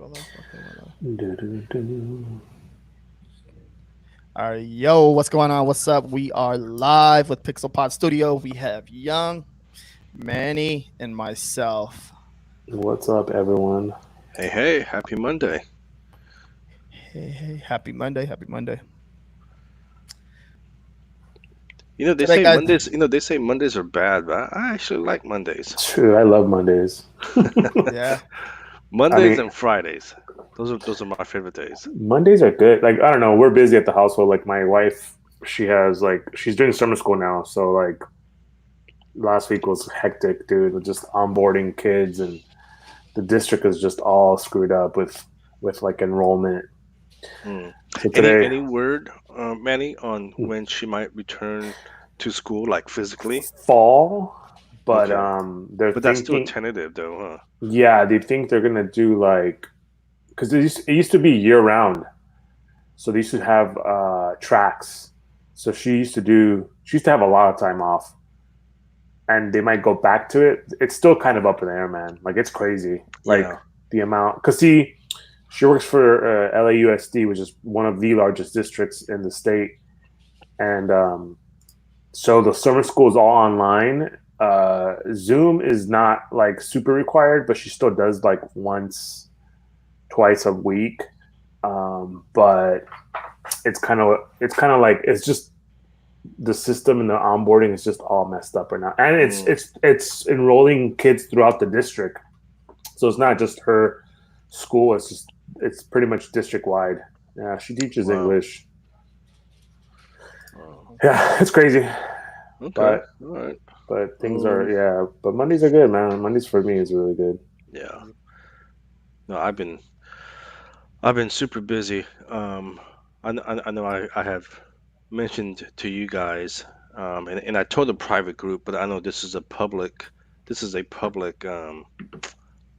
Hold on. Okay, hold on. Do. All right, yo, what's going on? What's up? We are live with Pixel Pod Studio. We have Young, Manny, and myself. What's up, everyone? Hey, hey, happy Monday. Hey, happy Monday, happy Monday. You know, they Today, say guys. Mondays, they say Mondays are bad, but I actually like Mondays. True, I love Mondays. Yeah, I Mondays mean, and Fridays. Those are my favorite days. Mondays are good. Like, I don't know, we're busy at the household. Like, my wife, she has like she's doing summer school now, so like last week was hectic, dude. With just onboarding kids, and the district is just all screwed up with like enrollment. Hmm. So Any today, any word, Manny, on when she might return to school, like physically? fall, but Okay, they're but that's still thinking, tentative, though, huh? yeah, they think they're gonna do like because it used to be year round. So they used to have tracks. So she used to have a lot of time off, and they might go back to it. It's still kind of up in the air, man. Like it's crazy. Like Yeah. the amount, because see, she works for LAUSD, which is one of the largest districts in the state, and so the summer school is all online. Zoom is not like super required, but she still does like once, twice a week. But it's kind of like it's just the system and the onboarding is just all messed up right now, and it's Mm, it's it's enrolling kids throughout the district, so it's not just her school. It's pretty much district wide. Yeah, she teaches wow. English. Wow. Yeah, it's crazy, Okay. but All right. things are, Um. yeah. But Mondays are good, man. Mondays for me is really good. Yeah. No, I've been super busy. I know I have mentioned to you guys, and I told a private group, but I know this is a public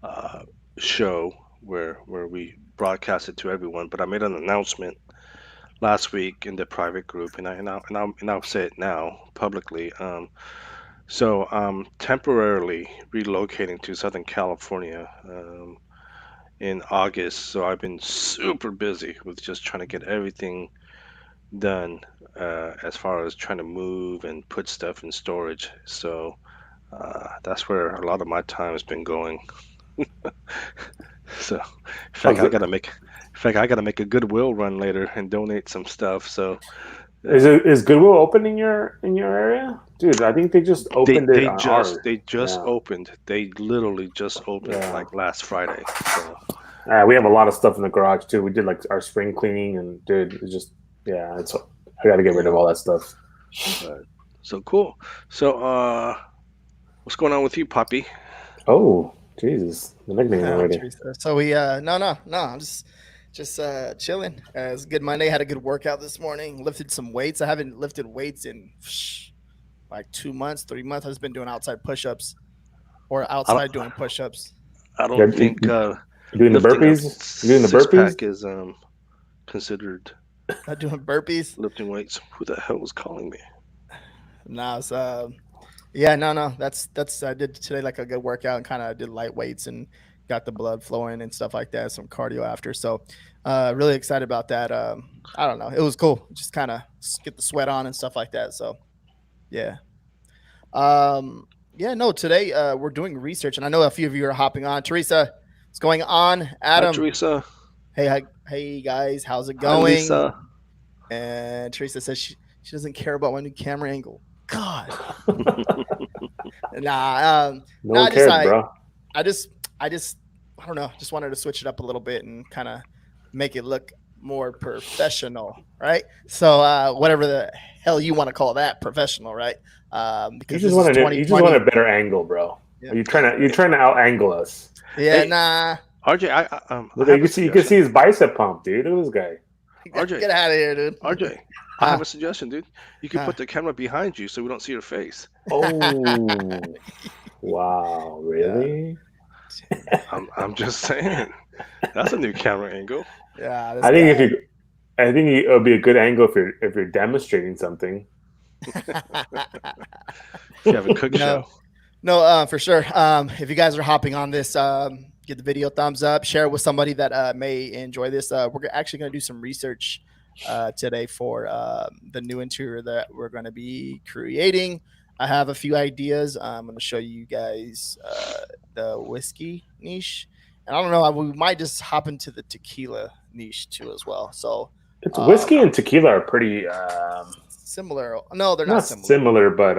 uh, show where we broadcast it to everyone. But I made an announcement last week in the private group, and I'll say it now publicly. So I'm temporarily relocating to Southern California. In August, so I've been super busy with just trying to get everything done as far as trying to move and put stuff in storage. So that's where a lot of my time has been going. So, in Oh, fact, I gotta make a Goodwill run later and donate some stuff. So, is yeah, it is Goodwill open in your area, dude? I think they just they opened it they on just ours. they just Yeah, opened. They literally just opened yeah. like last Friday. So, We have a lot of stuff in the garage too. We did like our spring cleaning, and dude, it's just, yeah. It's I got to get rid of yeah, all that stuff. but so cool. So, what's going on with you, Poppy? Oh, Jesus, the nickname already. Teresa. So we no. I'm just chilling. It's a good Monday. Had a good workout this morning. Lifted some weights. I haven't lifted weights in like 2 months, 3 months. I've just been doing outside push-ups or I don't, outside doing push-ups. I You, don't think you, you doing the lifting a burpees? You doing the six burpees? pack is considered Not doing burpees. lifting weights. Who the hell was calling me? Nah, it's yeah, no. That's I did today like a good workout and kind of did light weights and got the blood flowing and stuff like that. Some cardio after. So really excited about that. I don't know. It was cool. Just kind of get the sweat on and stuff like that. So yeah. Yeah, no, today we're doing research and I know a few of you are hopping on. Teresa, what's going on? Hi, Adam, Teresa. hey guys, how's it Hi, going? Lisa. And Teresa says she doesn't care about my new camera angle. God. Nah, No nah, one cares, bro. I just, I just, I don't know. Just wanted to switch it up a little bit and kind of make it look more professional, right? So, whatever the hell you want to call that, professional, right? You Because just this is want a you just want a 2020. better angle, bro. Yeah, Are you trying to out angle us? yeah, Hey, nah. RJ, I Look, you have a can see you can see suggestion. his bicep pump, dude. Look at this guy. RJ, Get out of here, dude. RJ, I have Huh, a suggestion, dude. You could huh. put the camera behind you so we don't see your face. Oh, wow, Yeah, really? I'm just saying. That's a new camera angle. yeah. This I think if guy. you, I think it'll be a good angle if you're demonstrating something. If you have a cook show. No, no, for sure. If you guys are hopping on this, Give the video a thumbs up. Share it with somebody that may enjoy this. We're actually going to do some research today for the new interior that we're going to be creating. I have a few ideas. I'm going to show you guys the whiskey niche. And I don't know, we might just hop into the tequila niche too as well. So it's whiskey and tequila are pretty similar. No, they're not not similar. similar, but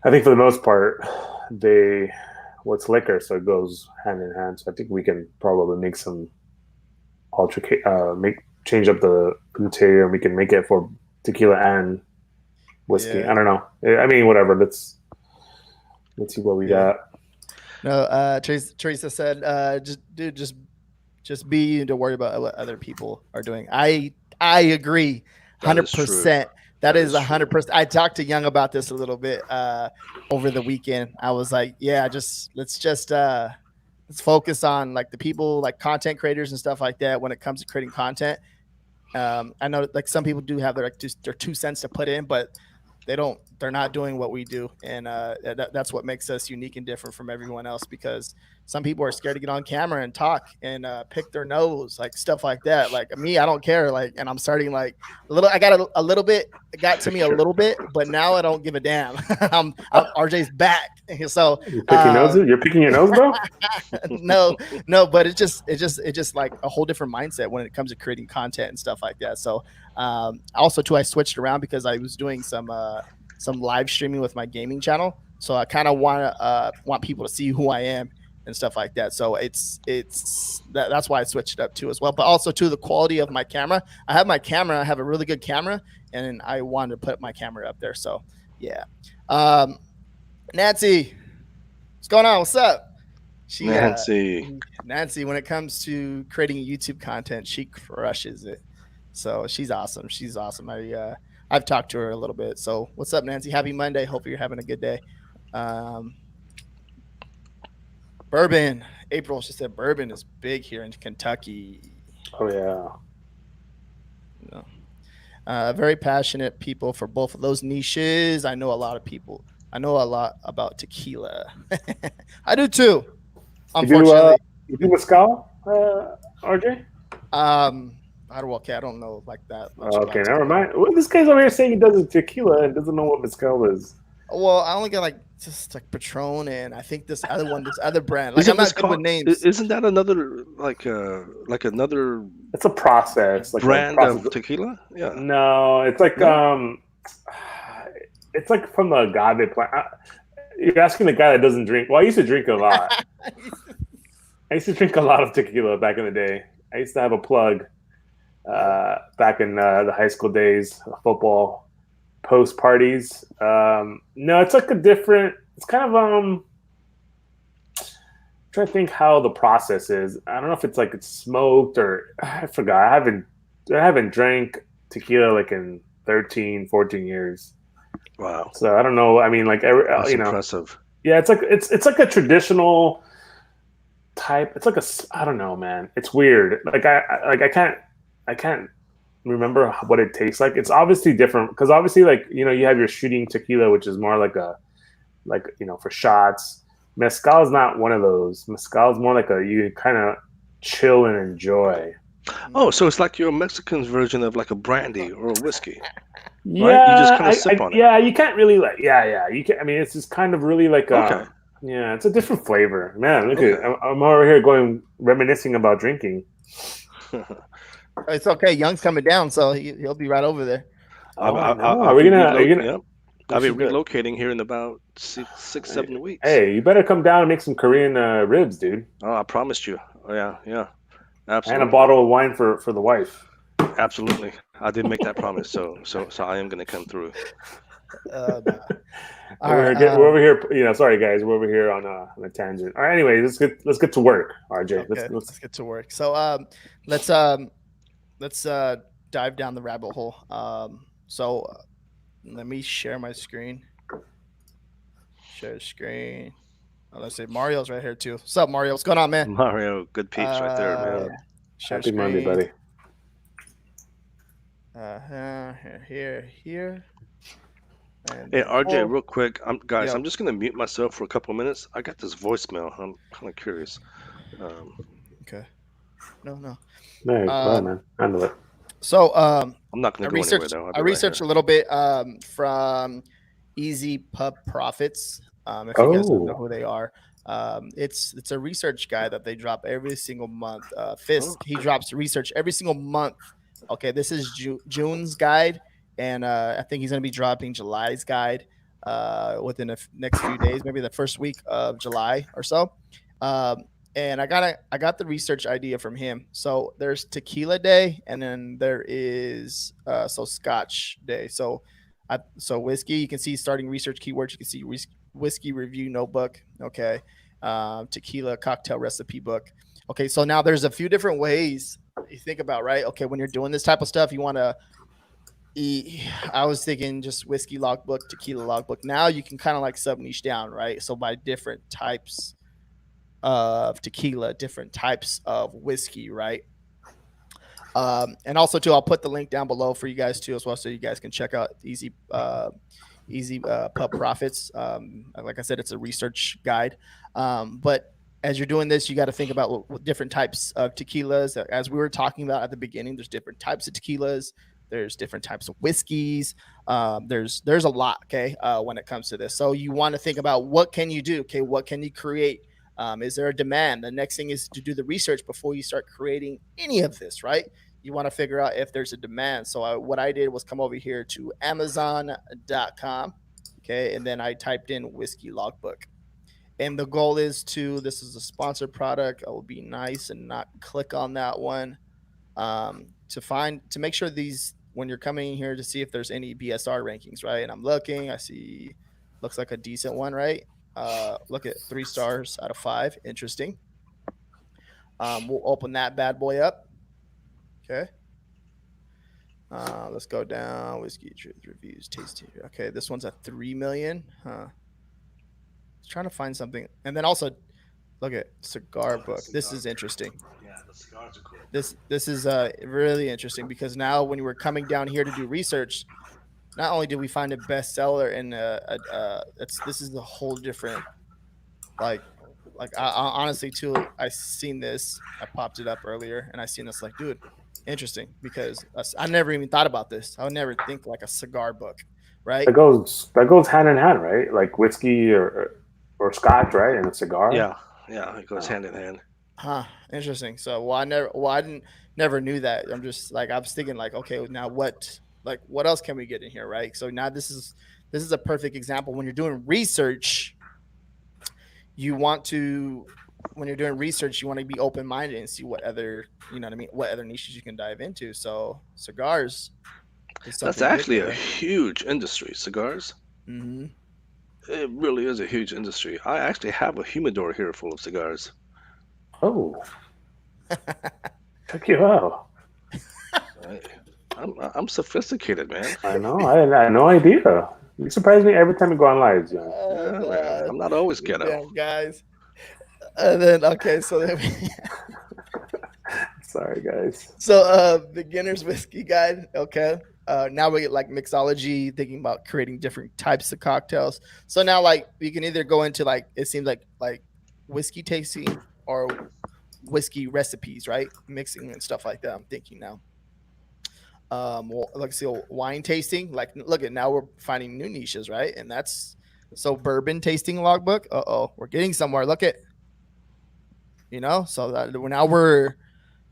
I think for the most part, what's liquor, so it goes hand in hand. So I think we can probably make some change up the interior, and we can make it for tequila and whiskey. Yeah. I don't know. I mean, whatever. Let's see what we got. No, Teresa said, just be you. Don't worry about what other people are doing. I agree, 100%. That is 100%. I talked to Young about this a little bit over the weekend. I was like, yeah, let's focus on like the people, like content creators and stuff like that. When it comes to creating content, I know like some people do have their 2 cents to put in, but they're not doing what we do, and that's what makes us unique and different from everyone else, because some people are scared to get on camera and talk and pick their nose, like stuff like that. Like me, I don't care, like, and I'm starting like I got a little bit, it got to me a little bit, but now I don't give a damn. RJ's back. So you're picking noses? You're picking your nose, bro? no, but it's just like a whole different mindset when it comes to creating content and stuff like that. So also too, I switched around because I was doing some live streaming with my gaming channel, so I kind of want people to see who I am and stuff like that. So that's why I switched it up too as well. But also too, the quality of my camera. I have a really good camera, and I wanted to put my camera up there. So yeah. Nancy, what's going on? What's up? Nancy, when it comes to creating YouTube content, she crushes it. So she's awesome. I've talked to her a little bit. So what's up, Nancy? Happy Monday. Hope you're having a good day. Bourbon. April, she said bourbon is big here in Kentucky. Oh yeah. Very passionate people for both of those niches. I know a lot about tequila. I do too. Unfortunately. You do mezcal, RJ? I don't know like that much. Okay, never mind. Well, this guy's over here saying he does tequila and doesn't know what mezcal is. Well, I only got just Patron, and I think this other brand. Like, I'm not good with names. Isn't that another like another? It's a process, like brand of tequila. Yeah. No, it's like it's like from the agave plant. You're asking the guy that doesn't drink. Well, I used to drink a lot. I used to drink a lot of tequila back in the day. I used to have a plug back in the high school days, football post parties. No, it's like it's kind of I'm trying to think how the process is. I don't know if it's like it's smoked or I forgot. I haven't drank tequila like in 13, 14 years. Wow. So I don't know. I mean, like that's impressive. Yeah, it's like a traditional type. It's like I don't know, man. It's weird. Like I can't remember what it tastes like. It's obviously different because obviously, like, you have your shooting tequila, which is more like for shots. Mezcal is not one of those. Mezcal is more like you kind of chill and enjoy. Oh, so it's like your Mexican's version of like a brandy or a whiskey. Yeah, right? You just kind of sip on it. Yeah, you can't really you can. I mean, it's just kind of really like okay. Yeah, it's a different flavor. Man, look at I'm over here reminiscing about drinking. It's okay. Young's coming down, so he'll be right over there. Are we gonna? Yeah. I'll be relocating here in about 6-7 weeks. Hey, you better come down and make some Korean ribs, dude. Oh, I promised you. Oh, yeah, absolutely. And a bottle of wine for the wife. Absolutely, I did make that promise. So I am gonna come through. We're over here. Sorry guys, we're over here on a tangent. All right, anyway, let's get to work, RJ. Okay, let's get to work. So let's dive down the rabbit hole. So let me share my screen. Share screen. Oh, let's see. Mario's right here too. What's up, Mario? What's going on, man? Mario, good peeps right there, man. Share Happy screen. Monday, buddy. Here. And Hey then RJ, real quick, guys, yo, I'm just gonna mute myself for a couple of minutes. I got this voicemail. I'm kind of curious. Um, okay, no. Hey, go ahead, Um, man. Handle it. so I'm not I gonna go anywhere researched though. I'll I be right researched here. a little bit from Easy Pub Profits. If you guys don't know Oh, who they are, it's a research guide that they drop every single month. Oh, Fisk, he drops research every single month. Okay, this is June's guide, and I think he's gonna be dropping July's guide within the next few days, maybe the first week of July or so. Um, and I got the research idea from him. So there's Tequila Day, and then there is Scotch Day. So whiskey, you can see starting research keywords. You can see whiskey review notebook. Okay, tequila cocktail recipe book. Okay, so now there's a few different ways you think about, right? Okay, when you're doing this type of stuff, you want to. I was thinking just whiskey logbook, tequila logbook. Now you can kind of like sub niche down, right? So by different types of tequila, different types of whiskey, right? And also too, I'll put the link down below for you guys too as well, so you guys can check out Easy Pub Profits. Like I said, it's a research guide. But as you're doing this, you got to think about what different types of tequilas. As we were talking about at the beginning, there's different types of tequilas. There's different types of whiskeys. There's a lot. Okay, when it comes to this, so you want to think about what can you do. Okay, what can you create? Is there a demand? The next thing is to do the research before you start creating any of this, right? You want to figure out if there's a demand. So what I did was come over here to Amazon.com, okay, and then I typed in whiskey logbook. And the goal is this is a sponsored product. I will be nice and not click on that one to make sure these, when you're coming in here to see if there's any BSR rankings, right? And I'm looking, I see, looks like a decent one, right? Look at 3 stars out of 5. Interesting. We'll open that bad boy up. Okay. Let's go down. Whiskey Truth Reviews, tasting. Okay, this one's at 3 million. Trying to find something, and then also look at cigar book. This is interesting. yeah, the cigars are cool. This is really interesting because now when we're coming down here to do research, not only did we find a bestseller and this is a whole different like I honestly too, I seen this, I popped it up earlier and I seen this like, dude, interesting, because I never even thought about this. I would never think like a cigar book, right? that goes hand in hand, right? Like whiskey or scotch, right? And a cigar. Yeah, it goes hand in hand. Huh. Interesting. So I never knew that. I'm just like, I was thinking like, okay, now what else can we get in here, right? So now this is a perfect example. When you're doing research, you want to be open-minded and see what other, what other niches you can dive into. So cigars is That's something actually big a there. huge industry, cigars. Mm-hmm. It really is a huge industry. I actually have a humidor here full of cigars. Oh, check you out. I'm sophisticated, man. I know. I had no idea. You surprise me every time you go on lives. Yeah. Yeah, man. I'm not always ghetto. Damn, guys. And then Sorry, guys. So beginner's whiskey guide. Okay. Now we get like mixology, thinking about creating different types of cocktails. So now like you can either go into like, it seems like whiskey tasting or whiskey recipes, right? Mixing and stuff like that. I'm thinking now. Well, let's see, wine tasting. Like, look at, now we're finding new niches, right? And that's so bourbon tasting logbook. We're getting somewhere. Look at, so that now we're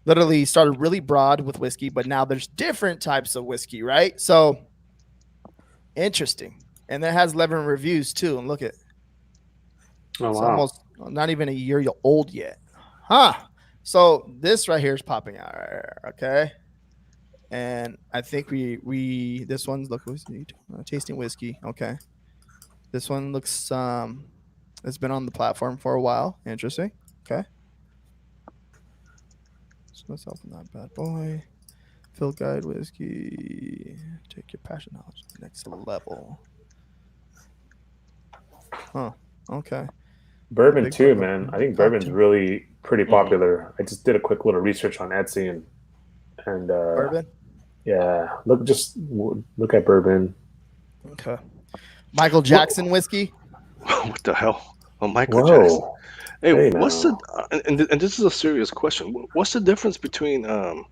literally started really broad with whiskey, but now there's different types of whiskey, right? So interesting. And that has 11 reviews too. And look at, Oh, it's wow. almost not even a year old yet. Huh. So this right here is popping out right here, okay? And I think this one's tasting whiskey. Okay. This one looks it's been on the platform for a while. Interesting. Okay. So let's open that bad boy. Field guide whiskey. Take your passion knowledge to the next level. Huh. Okay. Bourbon Big too, bourbon. man. I think bourbon's really pretty popular. I just did a quick little research on Etsy and Bourbon. yeah, look at bourbon. Okay. Michael Jackson whiskey. What the hell? Oh, Michael Jackson. Whoa. Hey, Hey, what's now. and this is a serious question. What's the difference between a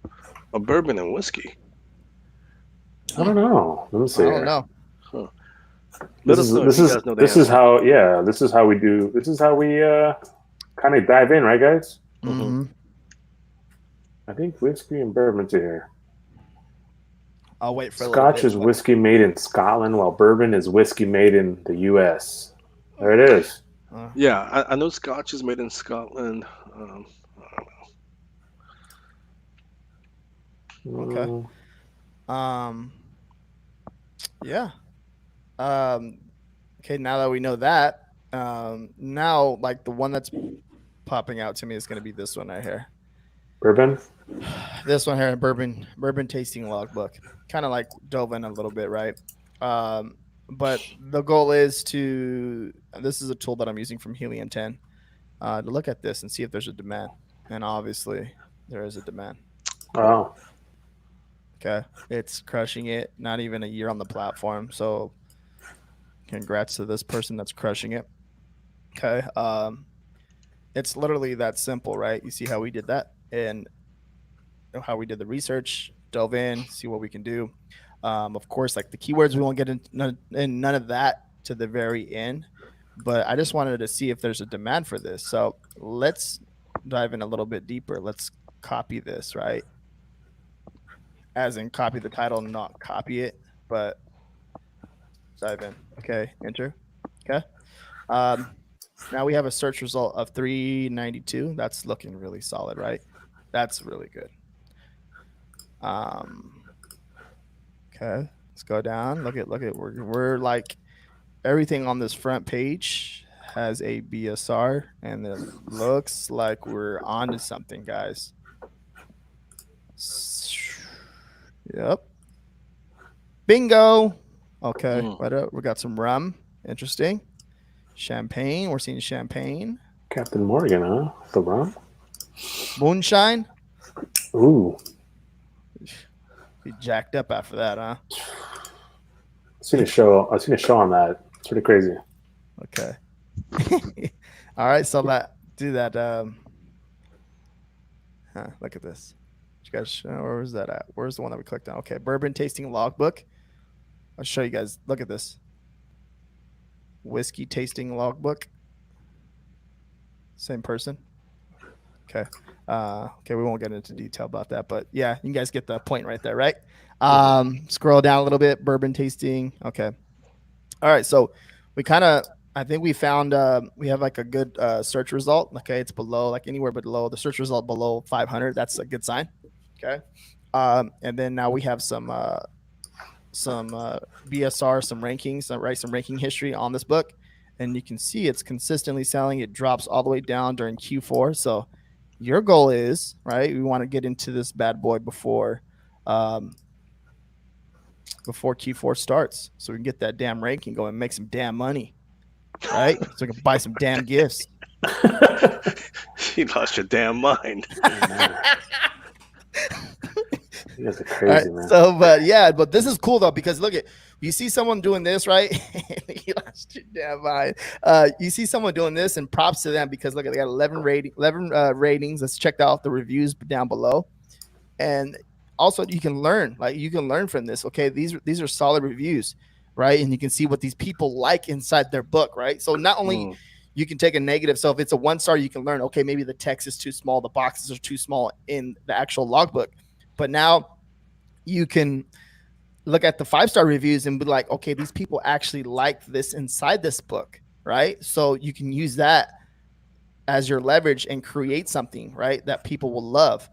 bourbon and whiskey? I don't know. Let me see I don't here. know. Huh. Let us know if you guys know the this is answer. how this is how we do. This is how we kind of dive in, right, guys? Mm-hmm. I think whiskey and bourbon's here. I'll wait for a little Scotch bit. is whiskey made in Scotland, while bourbon is whiskey made in the U.S. There it is. Yeah, I know Scotch is made in Scotland. Okay. Mm, Yeah. Okay, now that we know that, now like the one that's popping out to me is going to be this one right here. bourbon. This one here, bourbon tasting logbook. Kind of like dove in a little bit, right? But the goal is to. This is a tool that I'm using from Helium 10 to look at this and see if there's a demand, and obviously there is a demand. Oh, Okay, it's crushing it. Not even a year on the platform, so congrats to this person that's crushing it. Okay, it's literally that simple, right? You see how we did that and how we did the research, dove in, see what we can do. Of course, like the keywords, we won't get into none of that to the very end, but I just wanted to see if there's a demand for this. So let's dive in a little bit deeper. Let's copy this, right? As in copy the title, not copy it, but dive in. Okay, enter. Okay. Now we have a search result of 392. That's looking really solid, right? That's really good. Okay, let's go down. Look at we're like everything on this front page has a BSR, and it looks like we're onto something, guys. Yep. Bingo. Okay. What up? We got some rum. Interesting. Champagne. We're seeing champagne. Captain Morgan, huh? The rum. Moonshine. Ooh, Be jacked up after that, huh? I've seen a show on that. It's pretty crazy. Okay. All right. So do that. Look at this. Did you guys, where was that at? Where's the one that we clicked on? Okay. Bourbon tasting logbook. I'll show you guys. Look at this. Whiskey tasting logbook. Same person. Okay. Okay, we won't get into detail about that, but yeah, you guys get the point right there, right? Scroll down a little bit. Bourbon tasting. Okay. All right. So I think we found we have like a good search result. Okay, it's below, like anywhere below the search result below 500. That's a good sign. Okay. And then now we have some BSR, some rankings, right? Some ranking history on this book, and you can see it's consistently selling. It drops all the way down during Q4. So your goal is, right? We want to get into this bad boy before Q4 starts, so we can get that damn ranking going and make some damn money, right? So we can buy some damn gifts. You lost your damn mind. You guys are crazy, man. So, but this is cool though, because look at, you see someone doing this, right? You lost your damn mind. You see someone doing this, and props to them, because look at, they got 11 ratings. Let's check out the reviews down below, and also you can learn from this. Okay, these are solid reviews, right? And you can see what these people like inside their book, right? So not only you can take a negative, so if it's a 1-star, you can learn, okay, maybe the text is too small, the boxes are too small in the actual logbook. But now you can look at the 5-star reviews and be like, okay, these people actually like this inside this book, right? So you can use that as your leverage and create something, right, that people will love.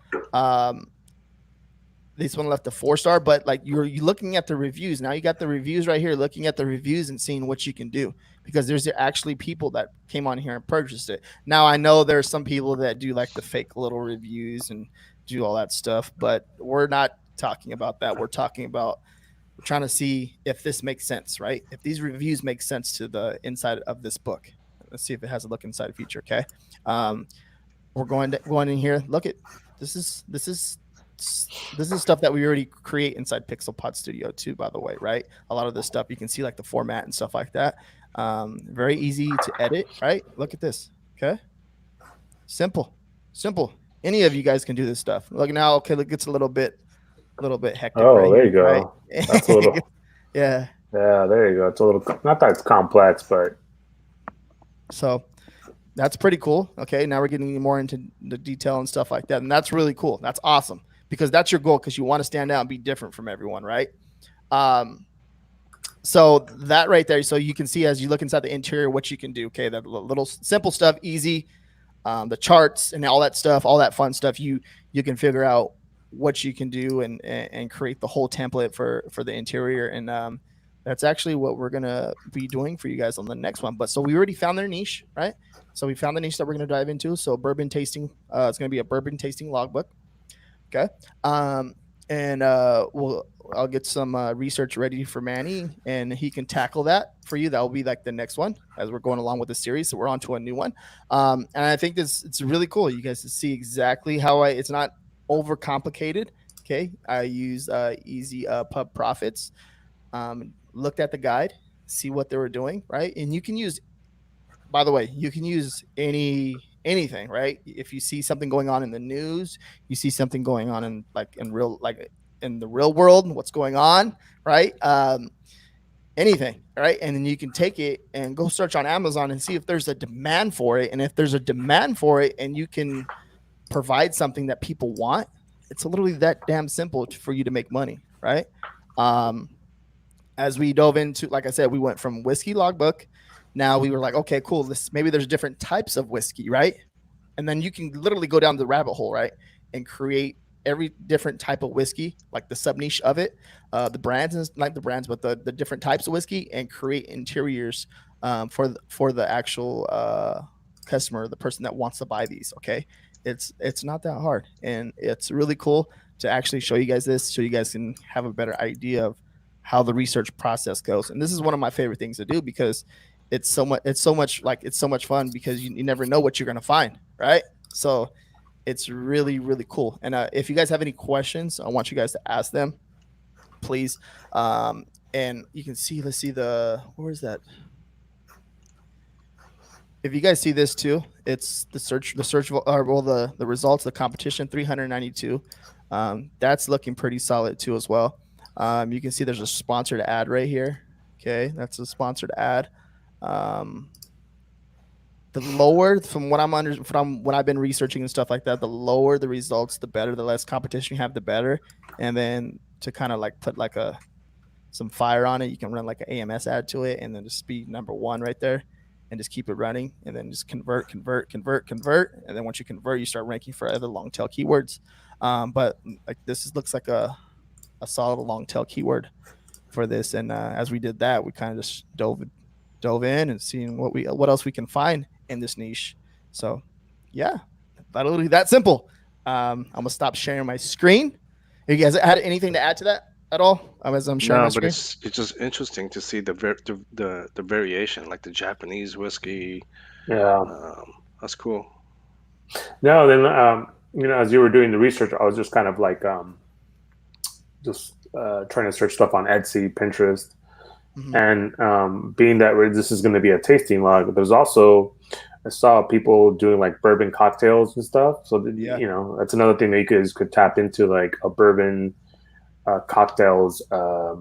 This one left a 4-star, but like you're looking at the reviews. Now you got the reviews right here, looking at the reviews and seeing what you can do, because there's actually people that came on here and purchased it. Now I know there's some people that do like the fake little reviews and do all that stuff, but we're not talking about that. We're trying to see if this makes sense, right? If these reviews make sense to the inside of this book. Let's see if it has a look inside feature. Okay. We're going in here. Look at this is this is stuff that we already create inside Pixelpod Studio too, by the way, right? A lot of this stuff you can see like the format and stuff like that. Very easy to edit, right? Look at this. Okay. Simple. Any of you guys can do this stuff. Look now, okay, it gets a little bit hectic. Oh, right there here, you go. right? That's a little. Yeah. Yeah, there you go. It's a little. Not that it's complex, but So that's pretty cool. Okay, now we're getting more into the detail and stuff like that, and that's really cool. That's awesome because that's your goal because you want to stand out and be different from everyone, right? So that right there, so you can see as you look inside the interior what you can do. Okay, that little simple stuff, easy. The charts and all that stuff, all that fun stuff. You can figure out what you can do and create the whole template for the interior, and that's actually what we're gonna be doing for you guys on the next one. But so we already found their niche, right? So we found the niche that we're gonna dive into. So bourbon tasting, it's gonna be a bourbon tasting logbook. Okay, and I'll get some research ready for Manny, and he can tackle that for you. That will be like the next one as we're going along with the series. So we're on to a new one, and I think it's really cool. You guys to see exactly how it's not overcomplicated. Okay, I use easy pub profits. Looked at the guide, see what they were doing, right? And you can use, by the way, you can use anything, right? If you see something going on in the news, you see something going on in the real world, what's going on, right? Anything, right? And then you can take it and go search on Amazon and see if there's a demand for it. And if there's a demand for it and you can provide something that people want, it's literally that damn simple for you to make money, right? As we dove into, like I said, we went from whiskey logbook. Now we were like, okay, cool. Maybe there's different types of whiskey, right? And then you can literally go down the rabbit hole, right? And create every different type of whiskey, like the sub niche of it, the brands, and like the brands, but the different types of whiskey, and create interiors for the actual customer, the person that wants to buy these. Okay, it's not that hard, and it's really cool to actually show you guys this, so you guys can have a better idea of how the research process goes. And this is one of my favorite things to do because it's so much fun because you never know what you're gonna find, right? So it's really, really cool. And if you guys have any questions, I want you guys to ask them, please. And you can see, let's see where is that? If you guys see this too, it's the results, the competition, 392. That's looking pretty solid too as well. You can see there's a sponsored ad right here. Okay, that's a sponsored ad. The lower, from what from when I've been researching and stuff like that, the lower the results, the better. The less competition you have, the better. And then to kind of like put like some fire on it, you can run like an AMS ad to it, and then just be number one right there, and just keep it running, and then just convert. And then once you convert, you start ranking for other long tail keywords. But like looks like a solid long tail keyword for this. And as we did that, we kind of just dove in and seeing what else we can find in this niche. So yeah, literally that simple. I'm gonna stop sharing my screen. You guys had anything to add to that at all as I'm sharing my screen? But it's just interesting to see the variation, like the Japanese whiskey. yeah, That's cool. no. Then as you were doing the research, I was just kind of like trying to search stuff on Etsy, Pinterest. Mm-hmm. And being that this is going to be a tasting log, there's also, I saw people doing like bourbon cocktails and stuff. So that's another thing that you guys could tap into, like a bourbon cocktails, not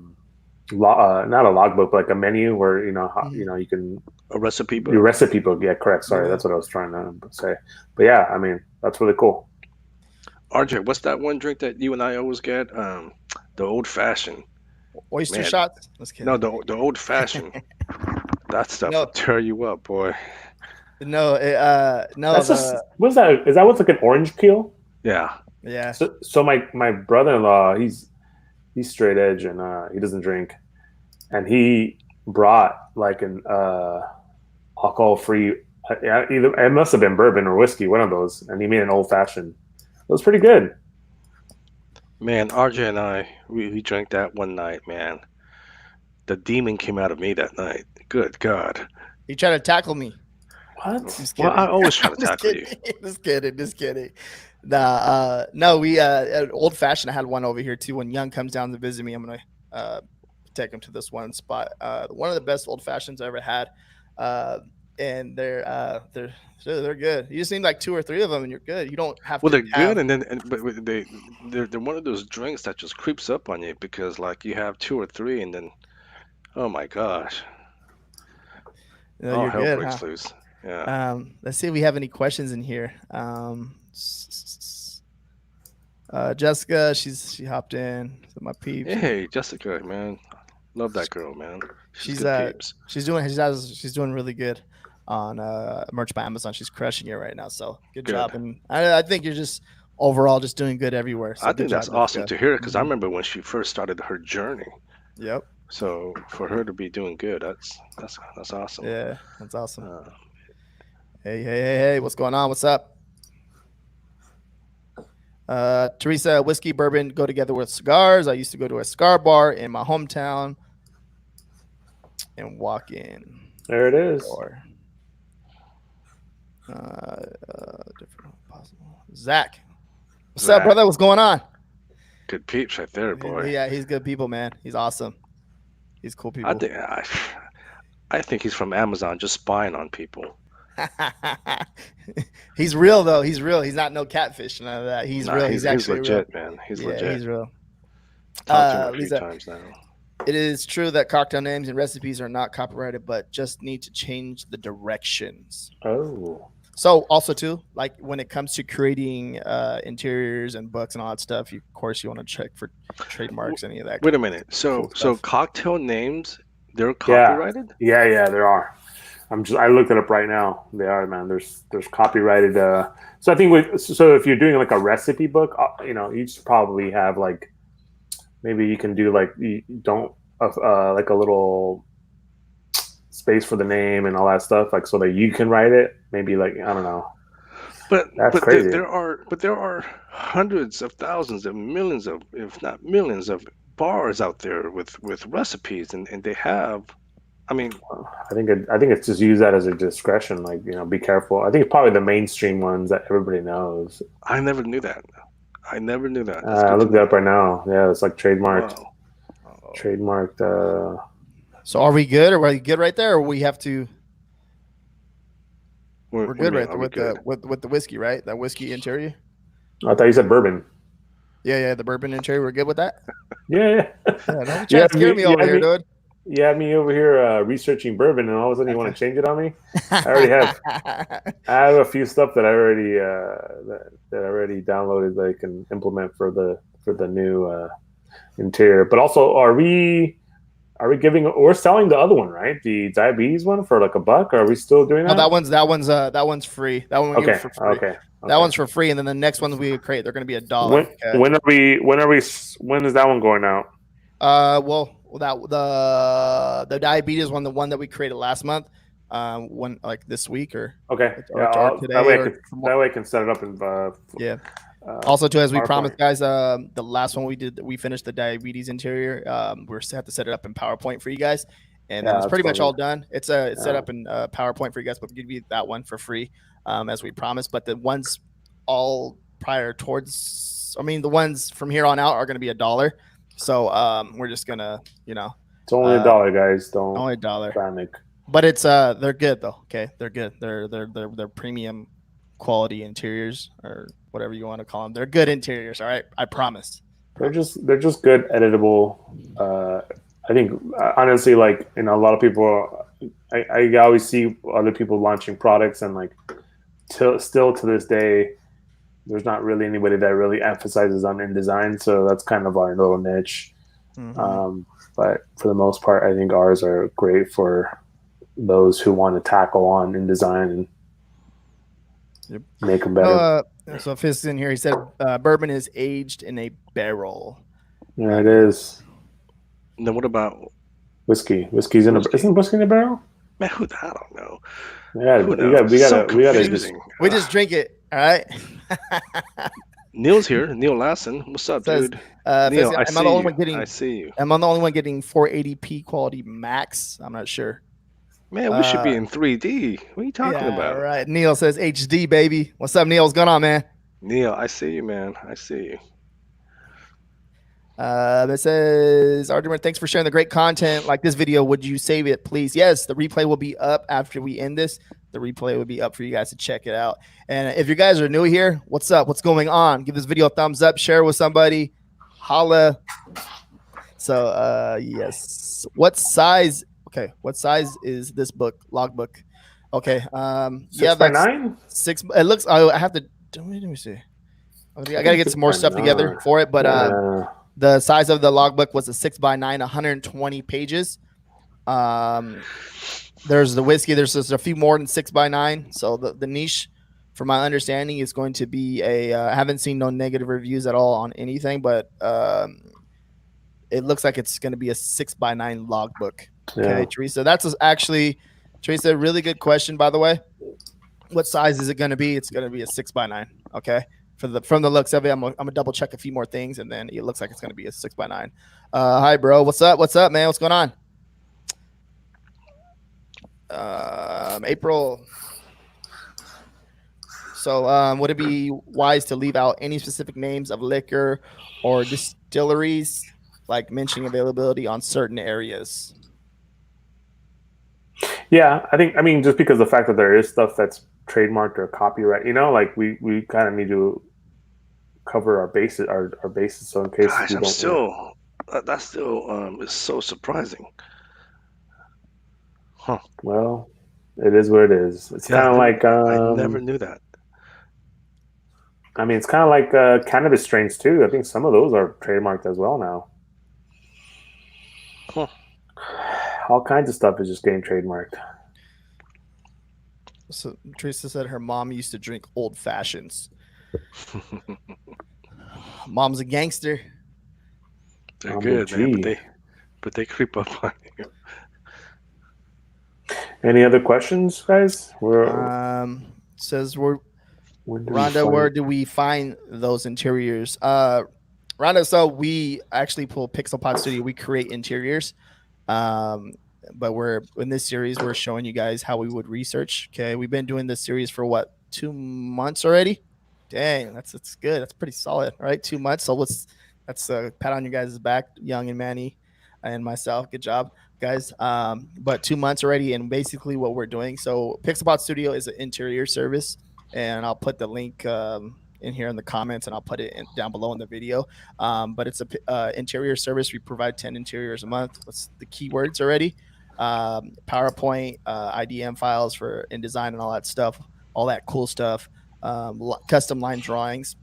a logbook, but like a menu where you can a recipe book. Your recipe book, yeah, correct. Sorry, that's what I was trying to say. But yeah, I mean that's really cool. RJ, what's that one drink that you and I always get? The old fashioned. Oyster shots? No, the old fashioned. That stuff will tear you up, boy. No, what's that? Is that what's like an orange peel? Yeah. So my brother-in-law, he's straight edge and he doesn't drink, and he brought like an alcohol-free. Either it must have been bourbon or whiskey, one of those, and he made an old fashioned. It was pretty good. Man, RJ and I, we drank that one night, man. The demon came out of me that night. Good God. He tried to tackle me. What? Just Well, kidding. I always try to Just tackle you. kidding. Just kidding. Nah, no, we at Old Fashioned. I had one over here too. When Young comes down to visit me, I'm gonna take him to this one spot. One of the best Old Fashions I ever had. And they're good. You just need like 2 or 3 of them, and you're good. You don't have Well, to they're have. good, but they're one of those drinks that just creeps up on you because like you have 2 or 3, and then oh my gosh, all You're hell good, breaks huh? loose. Yeah. Let's see if we have any questions in here. Jessica, she hopped in. So my peeps. Hey, Jessica, man, love that girl, man. She's She's good peeps. she's doing really good on merch by Amazon. She's crushing it right now. So good Good. job. And I think you're just overall just doing good everywhere. So I good think that's job, awesome Jessica. to hear because I Mhm. remember when she first started her journey. Yep. So for her to be doing good, that's awesome. Yeah, that's awesome. Uh, Hey, what's going on? What's up? Teresa, whiskey, bourbon go together with cigars. I used to go to a cigar bar in my hometown and walk in. There it is. Or different possible. Zach, what's up, Zach. brother? What's going on? good peeps right there, boy. Yeah, he's good people, man. He's awesome. He's cool people. I think he's from Amazon, just spying on people. He's real though. He's real. He's not no catfish, none of that. He's Nah, real. He's actually legit, real. man. He's Yeah, legit. he's real. Talked to him a few Lisa, times now. it is true that cocktail names and recipes are not copyrighted, but just need to change the directions. Oh. So also too, like when it comes to creating interiors and books and all that stuff, of course you want to check for trademarks, any of that. Wait a minute. So cool so stuff. cocktail names, they're copyrighted? Yeah, there are. I looked it up right now. They are, man. There's copyrighted. So I think so if you're doing like a recipe book, you should probably have like maybe you can do like you don't like a little space for the name and all that stuff, like so that you can write it. Maybe like I don't know. But That's but crazy. there are hundreds of thousands of millions of, if not millions of bars out there with recipes, and they have, I mean, I think it's just use that as a discretion. Like be careful. I think it's probably the mainstream ones that everybody knows. I never knew that. I never knew that. I looked it up right now. Yeah, it's like trademarked. Wow. Trademarked. So are we good? Or are we good right there? Or we have to? We're What do good you right mean, there are we with good? with the whiskey, right? That whiskey interior. I thought you said bourbon. Yeah, the bourbon interior. We're good with that. Yeah. Yeah, don't try to scare me over here, dude. You had me over here researching bourbon, and all of a sudden you want to change it on me. I already have. I have a few stuff that I already that I already downloaded that I can implement for the new interior. But also, are we giving? We're selling the other one, right? The diabetes one for like $1. Are we still doing that? No, that one's free. That one we give for free. Okay. That one's for free, and then the next ones we create, they're going to be $1. When is that one going out? Well, the diabetes one, the one that we created last month, when like this week or Okay. or today. That way I can set it up and yeah. Also, too, as we PowerPoint. promised, guys, the last one we finished the diabetes interior. We have to set it up in PowerPoint for you guys, and then it's pretty much all done. It's set up in PowerPoint for you guys, but we'll give you that one for free, as we promised. But the ones all prior towards, the ones from here on out are going to be $1. So we're just gonna, it's only $1, guys. Don't only $1. panic. But it's they're good though. Okay, they're good. They're premium quality interiors or whatever you want to call them. They're good interiors. All right, I promise. They're just good editable. I think honestly, like a lot of people, I always see other people launching products, and like still to this day, there's not really anybody that really emphasizes on InDesign. So that's kind of our little niche. Mm-hmm. But for the most part, I think ours are great for those who want to tackle on InDesign and make them better. So Fizz in here, he said bourbon is aged in a barrel. Yeah, it is. And then what about whiskey? Whiskey's in isn't whiskey in a barrel? Man, I don't know. Yeah, we gotta we just drink it. All right. Neil's here. Neil Lassen. What's up, dude? Neil, I see you. Am I the only one getting 480p quality max? I'm not sure. Man, we should be in 3D. What are you talking Yeah, about? right. Neil says HD, baby. What's up, Neil? What's going on, man? Neil, I see you, man. I see you. It says, Artemis, thanks for sharing the great content. Like this video, would you save it, please? Yes, the replay will be up after we end this. The replay will be up for you guys to check it out. And if you guys are new here, what's up? What's going on? Give this video a thumbs up, share with somebody, holla. So, yes. What size? Okay, what size is this book? Logbook. Okay. 6x9? 6. It looks. I have to. Let me see. I gotta get some more stuff together for it, but the size of the logbook was a 6x9, 120 pages. There's the whiskey. There's just a few more than 6x9. So the niche, from my understanding, is going to be I haven't seen no negative reviews at all on anything, but it looks like it's going to be a 6x9 logbook. Okay, Yeah. Teresa, that's actually, Teresa, a really good question, by the way. What size is it going to be? It's going to be a 6x9. Okay. From the looks of it, I'm gonna double check a few more things, and then it looks like it's gonna be a 6x9. Hi, bro. What's up? What's up, man? What's going on? April. So, would it be wise to leave out any specific names of liquor or distilleries, like mentioning availability on certain areas? Yeah, I mean, just because the fact that there is stuff that's trademarked or copyright, like we kind of need to cover our bases, our bases. So in case Gosh, we I'm don't, still. That still is so surprising. Huh. well, it is what it is. It's Yeah, kind of like I never knew that. I mean, it's kind of like cannabis strains too. I think some of those are trademarked as well now. Huh. All kinds of stuff is just getting trademarked. So Teresa said her mom used to drink old fashions. Mom's a gangster. They're good, man, but they creep up on you. Any other questions, guys? Says Rhonda, where do we find those interiors? Rhonda, so we actually pull Pixelpod Studio. We create interiors. But we're in this series, we're showing you guys how we would research. Okay, we've been doing this series for what, 2 months already? Dang, that's good. That's pretty solid, right? 2 months. So that's a pat on you guys' back, Young and Manny and myself. Good job, guys. But 2 months already, and basically what we're doing. So Pixelpod Studio is an interior service, and I'll put the link in here in the comments, and I'll put it down below in the video. But it's a interior service. We provide 10 interiors a month. What's the keywords already? PowerPoint, IDM files for InDesign and all that stuff, all that cool stuff, custom line drawings,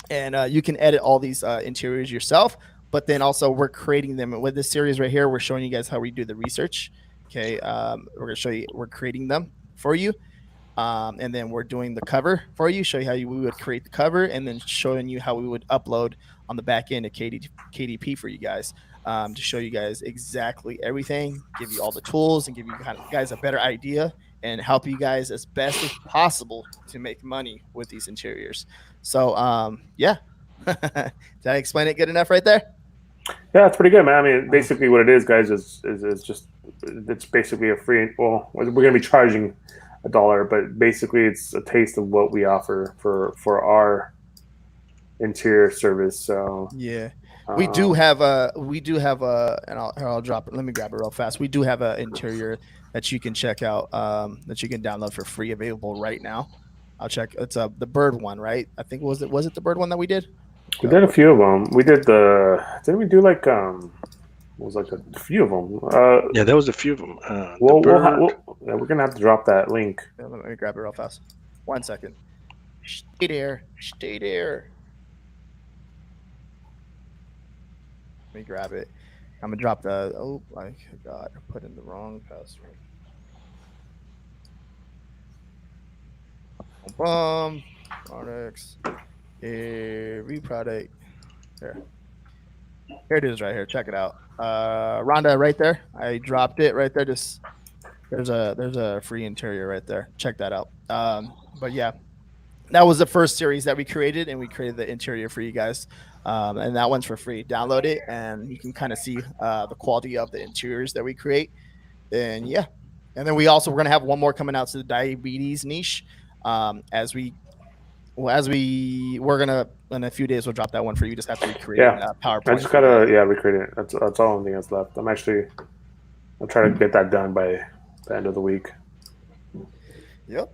and you can edit all these interiors yourself. But then also we're creating them with this series right here. We're showing you guys how we do the research. Okay, we're gonna show you. We're creating them for you. And then we're doing the cover for you, show you how we would create the cover, and then showing you how we would upload on the back end of KDP for you guys, to show you guys exactly everything, give you all the tools, and give you guys a better idea, and help you guys as best as possible to make money with these interiors. So, yeah. Did I explain it good enough right there? Yeah, it's pretty good, man. I mean, basically what it is, guys, is just, it's basically a free, well, we're going to be charging $1, but basically it's a taste of what we offer for our interior service. So yeah, we do have and I'll drop it. Let me grab it real fast. We do have an interior that you can check out, that you can download for free, available right now. I'll check. It's the bird one, right? I think was it the bird one that we did? We did a few of them. We did didn't we do like it was like a few of them. Yeah, there was a few of them. We're gonna have to drop that link. Yeah, let me grab it real fast. 1 second. Stay there. Stay there. Let me grab it. I'm gonna drop the. Oh my God! I put in the wrong password. Products. Every product. Here it is right here. Check it out. Rhonda, right there. I dropped it right there. Just there's a free interior right there. Check that out. But yeah, that was the first series that we created, and we created the interior for you guys. And that one's for free. Download it, and you can kind of see the quality of the interiors that we create. And yeah, And then we're going to have one more coming out to the diabetes niche. We're going to, in a few days, we'll drop that one for you. Just have to recreate PowerPoint. I just got to, recreate it. That's all thing that's left. I'll try to get that done by the end of the week. Yep.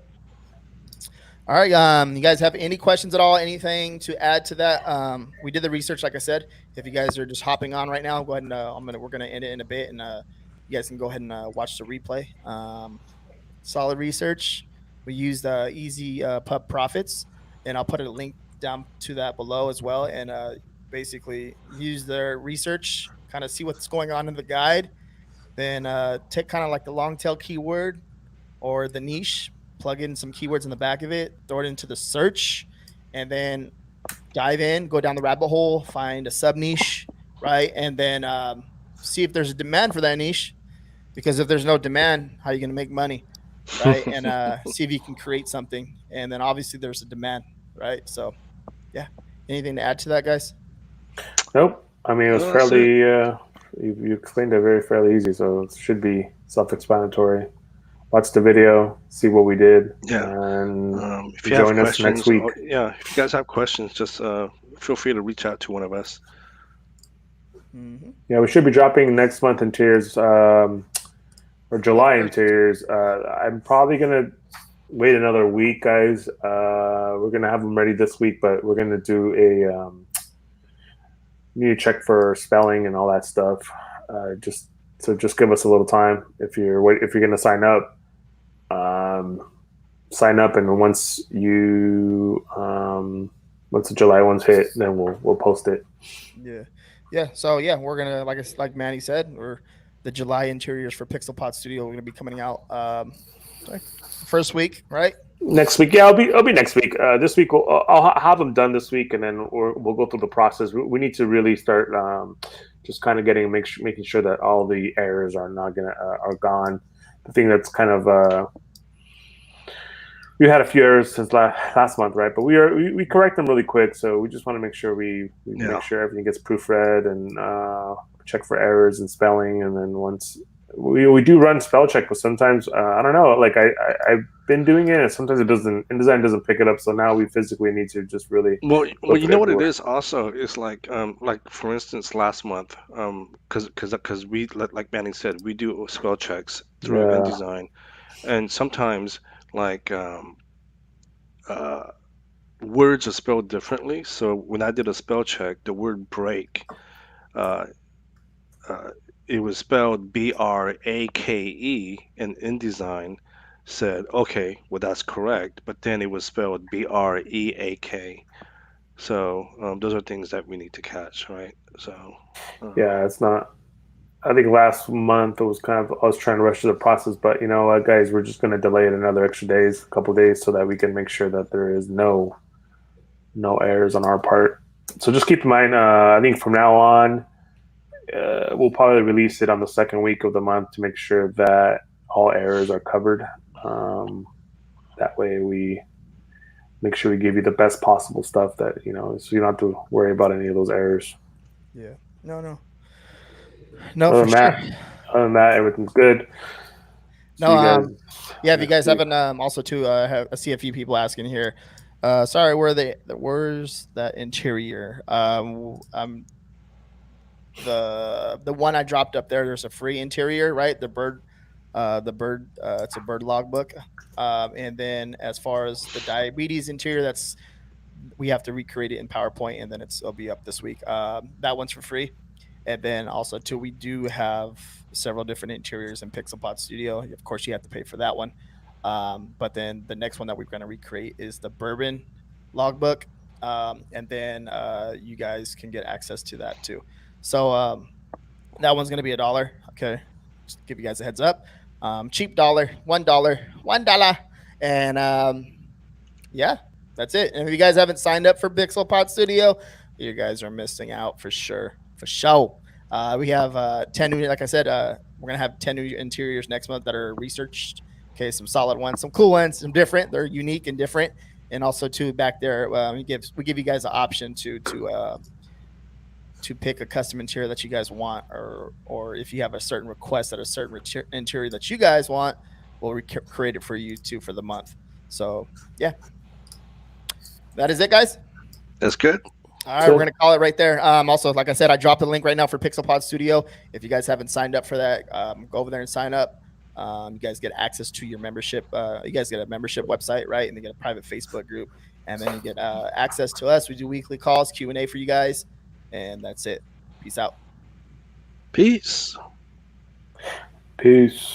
All right. You guys have any questions at all? Anything to add to that? We did the research, like I said. If you guys are just hopping on right now, go ahead and we're gonna end it in a bit, and you guys can go ahead and watch the replay. Solid research. We used Easy Pub Profits, and I'll put a link down to that below as well. And basically use their research, kind of see what's going on in the guide. Then take kind of like the long tail keyword or the niche, plug in some keywords in the back of it, throw it into the search, and then dive in, go down the rabbit hole, find a sub niche, right? And then see if there's a demand for that niche, because if there's no demand, how are you going to make money, right? And see if you can create something. And then obviously there's a demand, right? So yeah, anything to add to that, guys? Nope. I mean, it was fairly, you explained it fairly easy, so it should be self-explanatory. Watch the video, see what we did, and if you join us next week. If you guys have questions, just feel free to reach out to one of us. Mm-hmm. Yeah, we should be dropping next month interiors, or July interiors. I'm probably going to wait another week, guys. We're going to have them ready this week, but we're going to do need to check for spelling and all that stuff. Just give us a little time. If you're going to sign up, and once the July ones hit, then we'll post it. Yeah. So yeah, we're gonna, like Manny said, the July interiors for Pixelpod Studio. We're gonna be coming out first week, right? Next week, yeah, it'll be next week. This week, I'll have them done this week, and then we'll go through the process. We need to really start just kind of making sure that all the errors are gone. The thing that's kind of we had a few errors since last month, right? But we correct them really quick, so we just want to make sure we make sure everything gets proofread and check for errors and spelling, and then once. We do run spell check, but sometimes I don't know. Like I've been doing it, and sometimes InDesign doesn't pick it up. So now we physically need to just really. Well, you know what it is. Also, it's like for instance, last month, because we, like Manning said, we do spell checks through InDesign, and sometimes words are spelled differently. So when I did a spell check, the word break, it was spelled BRAKE, and InDesign said, okay, well, that's correct. But then it was spelled BREAK. So those are things that we need to catch, right? So yeah, it's not. I think last month it was I was trying to rush through the process, but you know what, guys, we're just going to delay it another extra couple of days, so that we can make sure that there is no errors on our part. So just keep in mind, I think from now on, we'll probably release it on the second week of the month to make sure that all errors are covered. That way we make sure we give you the best possible stuff that, so you don't have to worry about any of those errors. Yeah. No, Other for than that, everything's good. If you guys haven't, also too, I see a few people asking here. Sorry, where's that interior? The one I dropped up there's a free interior, right? The bird, it's a bird logbook. And then as far as the diabetes interior, we have to recreate it in PowerPoint, and then it'll be up this week. That one's for free. And then also too, we do have several different interiors in Pixelpod Studio. Of course, you have to pay for that one. But then the next one that we're going to recreate is the bourbon logbook. And then you guys can get access to that too. So that one's going to be $1. Okay. Just to give you guys a heads up. Cheap $1, $1. And yeah, that's it. And if you guys haven't signed up for Pixelpod Studio, you guys are missing out for sure. For sure. We have 10 new, like I said, we're going to have 10 new interiors next month that are researched. Okay, some solid ones, some cool ones, some different. They're unique and different. And also, too, back there, we give you guys an option to pick a custom interior that you guys want, or if you have a certain request at a certain interior that you guys want, we'll create it for you too for the month. So yeah, that is it, guys. That's good. All right, Cool. we're gonna call it right there. Also, like I said, I dropped the link right now for PixelPod Studio. If you guys haven't signed up for that, go over there and sign up. You guys get access to your membership. You guys get a membership website, right? And you get a private Facebook group, and then you get access to us. We do weekly calls, Q&A for you guys, and that's it. Peace out. Peace. Peace.